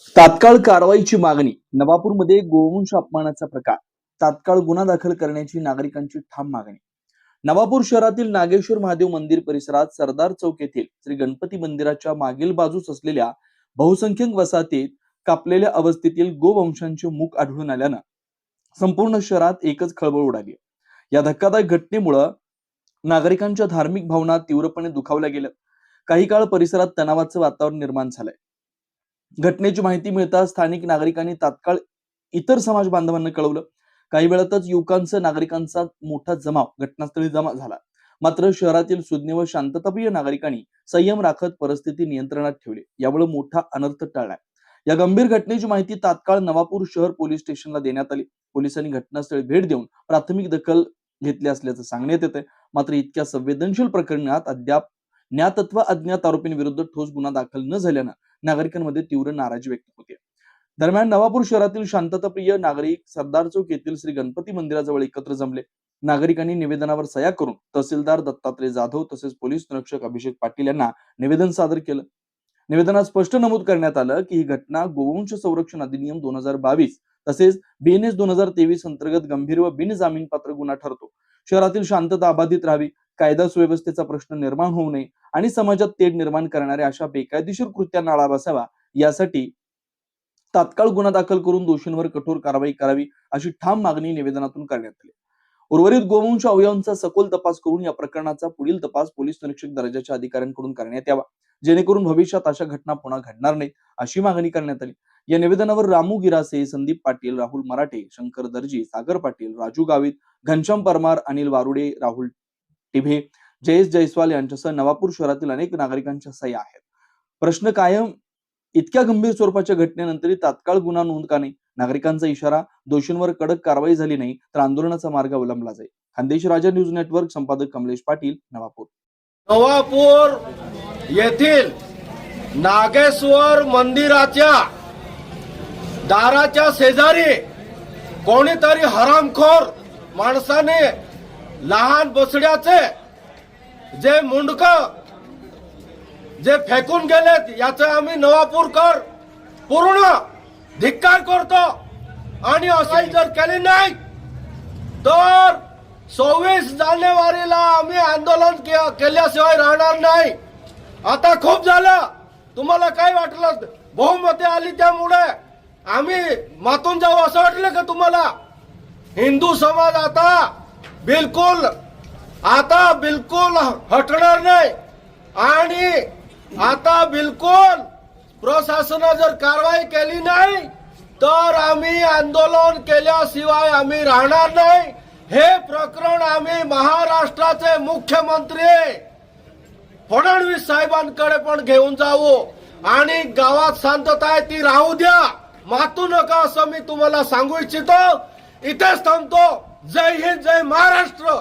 तात्काळ कारवाईची मागणी. नवापूरमध्ये गोवंश अपमानाचा प्रकार. तात्काळ गुन्हा दाखल करण्याची नागरिकांची ठाम मागणी. नवापूर शहरातील नागेश्वर महादेव मंदिर परिसरात सरदार चौक येथील श्री गणपती मंदिराच्या मागील बाजूस असलेल्या बहुसंख्यक वसाहतीत कापलेल्या अवस्थेतील गोवंशांचे मुख आढळून आल्यानं संपूर्ण शहरात एकच खळबळ उडाली. या धक्कादायक घटनेमुळे नागरिकांच्या धार्मिक भावना तीव्रपणे दुखावल्या गेल्या. काही काळ परिसरात तणावाचं वातावरण निर्माण झालंय. घटनेची माहिती मिळताच स्थानिक नागरिकांनी तात्काळ इतर समाज बांधवांना कळवलं. काही वेळातच युवकांचा नागरिकांचा मोठा जमाव घटनास्थळी जमा झाला. मात्र शहरातील सुज्ञ व शांतताप्रिय नागरिकांनी संयम राखत परिस्थिती नियंत्रणात ठेवली. यामुळे मोठा अनर्थ टळला. या गंभीर घटनेची माहिती तात्काळ नवापूर शहर पोलीस स्टेशनला देण्यात आली. पोलिसांनी घटनास्थळी भेट देऊन प्राथमिक दखल घेतली असल्याचं सांगण्यात येतंय. मात्र इतक्या संवेदनशील प्रकरणात अद्याप ज्ञात अथवा अज्ञात आरोपींविरुद्ध ठोस गुन्हा दाखल न झाल्यानं नागरिकांमध्ये तीव्र नाराजी व्यक्त होते. दरम्यान नवापूर शहरातील शांतताप्रिय नागरिक सरदार चौक येथील श्री गणपती मंदिराजवळ एकत्र जमले. नागरिकांनी निवेदनावर सह्या करून तहसीलदार दत्तात्रय जाधव तसेच पोलीस निरीक्षक अभिषेक पाटील यांना निवेदन सादर केलं. निवेदनात स्पष्ट नमूद करण्यात आलं की ही घटना गोवंश संरक्षण अधिनियम 2022 तसेच BNS 2023 अंतर्गत गंभीर व बिनजामीनपात्र गुन्हा ठरतो. शहरातील शांतता अबाधित राहावी, कायदा सुव्यवस्थेचा प्रश्न निर्माण होऊ नये आणि समाजात तेढ निर्माण करणाऱ्या अशा बेकायदेशीर कृत्यांना आळा बसावा यासाठी तात्काळ गुन्हा दाखल करून दोषींवर कठोर कारवाई करावी अशी ठाम मागणी निवेदनातून करण्यात आली. उर्वरित गोवंश अवयवांचा सखोल तपास करून या प्रकरणाचा पुढील तपास पोलीस निरीक्षक दर्जाच्या अधिकाऱ्यांकडून करण्यात यावा, जेणेकरून भविष्यात अशा घटना पुन्हा घडणार नाहीत अशी मागणी करण्यात आली. या निवेदनावर रामू गिरासे, संदीप पाटील, राहुल मराठे, शंकर दर्जी, सागर पाटील, राजू गावित, घनश्याम परमार, अनिल वारुडे, राहुल टिभे, जयेश जयस्वाल यांच्यासह नवापूर शहरातील अनेक नागरिकांच्या सह्या आहेत. प्रश्न कायम, इतक्या गंभीर स्वरूपाच्या घटनेनंतरही तात्काळ गुन्हा नोंद का नाही? नागरिकांचा इशारा, दोषींवर कडक कारवाई झाली नाही तर आंदोलनाचा मार्ग अवलंबला जाईल. खानदेश राजा न्यूज नेटवर्क संपादक कमलेश पाटील, नवापूर. नवापूर येथील नागेश्वर मंदिराच्या दाराच्या शेजारी कोणीतरी हरामखोर माणसाने लहान बसड्याचे जे मुंडक जे फेकून गेलेत याचा आम्ही नवापूरकर पूर्ण धिक्कार करतो आणि असे जर केले नाही तर 26 जानेवारीला आम्ही आंदोलन केल्याशिवाय राहणार नाही. आता खूप झालं. तुम्हाला काय वाटलं बहुमते आली त्यामुळे आम्ही मातून जाऊ असं वाटलं का तुम्हाला? हिंदू समाज आता बिलकुल हटणार नाही आणि आता बिलकुल प्रशासनाने जर कारवाई केली नाही तर आम्ही आंदोलन केल्याशिवाय आम्ही राहणार नाही. हे प्रकरण आम्ही महाराष्ट्राचे मुख्यमंत्री फडणवीस साहेबांकडे पण घेऊन जाऊ आणि गावात शांतता आहे ती राहू द्या, मातू नका असं मी तुम्हाला सांगू इच्छितो. इथेच थांबतो. जय हिंद, जय महाराष्ट्र.